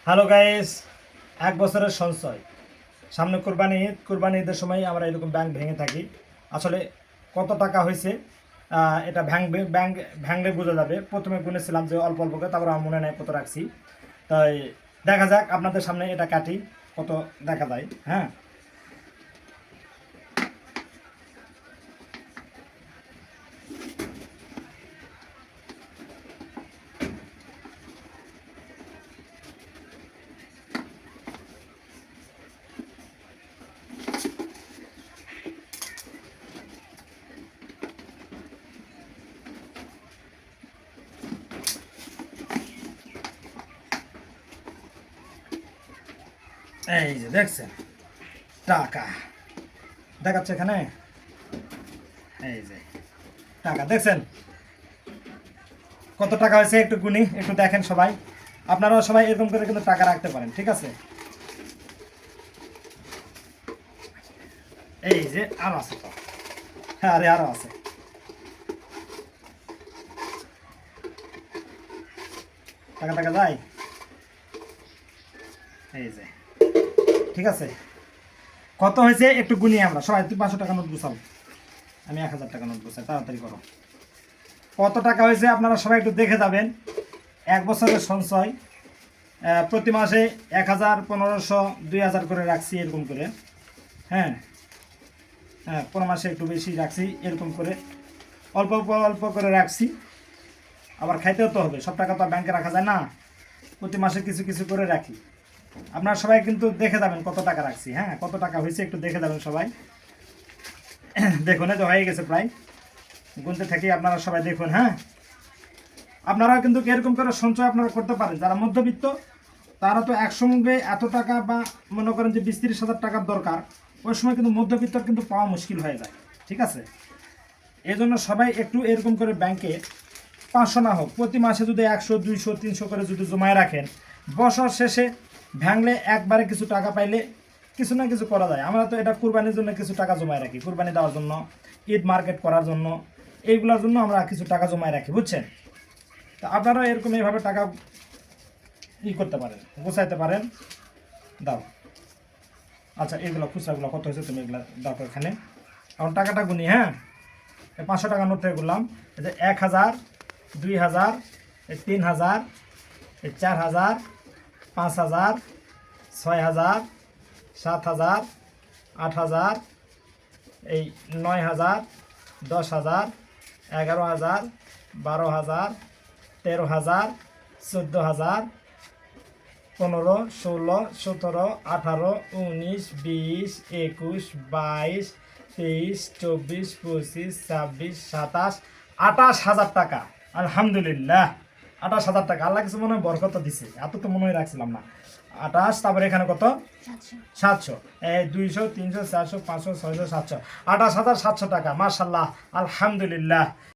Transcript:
Hello guys, এক বছরের সঞ্চয় সামনে কোরবানি ঈদের সময় আমরা এরকম ব্যাংক ভেঙে থাকি। আসলে কত টাকা হয়েছে এটা ভাঙলে বোঝা যাবে। প্রথমে গুনেছিলাম যে অল্প অল্প করে, তারপর আমার মনে নেই কত রাখছি। তাই দেখা যাক, আপনাদের সামনে এটা কাটি কত দেখা যায়। হ্যাঁ, এই যে দেখছেন টাকা দেখাচ্ছে এখানে। এই যে টাকা দেখছেন কত টাকা হয়েছে, একটু গুনি, একটু দেখেন সবাই। আপনারাও সবাই এরকম করে কিন্তু টাকা রাখতে পারেন, ঠিক আছে। এই যে আরো আছে তো, হ্যাঁ আরে আরো আছে। টাকা টাকা যায়, এই যে ঠিক আছে। কত হয়েছে একটু গুনি আমরা সবাই। তুই 500 টাকা নোট গুছাও, আমি 1000 টাকা নোট গুছাই, তাড়াতাড়ি করো। কত টাকা হয়েছে আপনারা সবাই একটু দেখে যাবেন। এক বছরের সঞ্চয়, প্রতি মাসে 1000, 1500, 2000 করে রাখছি এরকম করে। হ্যাঁ হ্যাঁ, কোনো মাসে একটু বেশি রাখছি এরকম করে, অল্প অল্প অল্প করে রাখছি। আবার খাইতেও তো হবে, সব টাকা তো ব্যাংকে রাখা যায় না। প্রতি মাসে কিছু কিছু করে রাখি। আপনারা সবাই কিন্তু দেখে যাবেন কত টাকা রাখছি। হ্যাঁ, কত টাকা হয়েছে একটু দেখে যাবেন সবাই। দেখুন, এই তো হয়ে গেছে প্রায়। গুনতে থাকি, আপনারা সবাই দেখুন। হ্যাঁ, আপনারা কিন্তু এরকম করে সঞ্চয় আপনারা করতে পারেন। যারা মধ্যবিত্ত তারা তো একসঙ্গে এত টাকা, বা মনে করেন যে 20-30 হাজার টাকার দরকার, ওই সময় কিন্তু মধ্যবিত্ত কিন্তু পাওয়া মুশকিল হয়ে যায়, ঠিক আছে। এই জন্য সবাই একটু এরকম করে ব্যাংকে 500 না হোক, প্রতি মাসে যদি 100, 200, 300 করে যদি জমায় রাখেন, বছর শেষে ভাঙলে একবারে কিছু টাকা পাইলে কিছু না কিছু করা যায়। আমরা তো এটা কুরবানির জন্য কিছু টাকা জমায় রাখি, কুরবানি দেওয়ার জন্য, ঈদ মার্কেট করার জন্য, এইগুলোর জন্য আমরা কিছু টাকা জমায় রাখি, বুঝছেন। তা আপনারা এরকম এইভাবে টাকা করতে পারেন, গোছাইতে পারেন। দাও, আচ্ছা এইগুলো খুচরাগুলো কত হয়েছে তুমি এগুলো দাও এখানে। এখন টাকাটা গুনি। হ্যাঁ, 500 টাকা নোট থেকে করলাম। এই যে 1000, 2000, 3000, 4000, 5000, 6000, 7000, 8000, এই 9000, 10,000, 11,000, 12,000, 13,000, 14,000, 15, 16, 17, 18, 19, 20, 21, 22, 23, 24, 25, 26, 27, 28,000 টাকা। আলহামদুলিল্লাহ, 28,000 টাকা। আল্লাহ কিছু মনে হয় বরকত দিছে, এত তো মনে হয় রাখছিলাম না। 28, তারপরে এখানে কত? 700, 200, 300, 400, 500, 600, 700, 28,700 টাকা। মাশাল্লাহ, আলহামদুলিল্লাহ।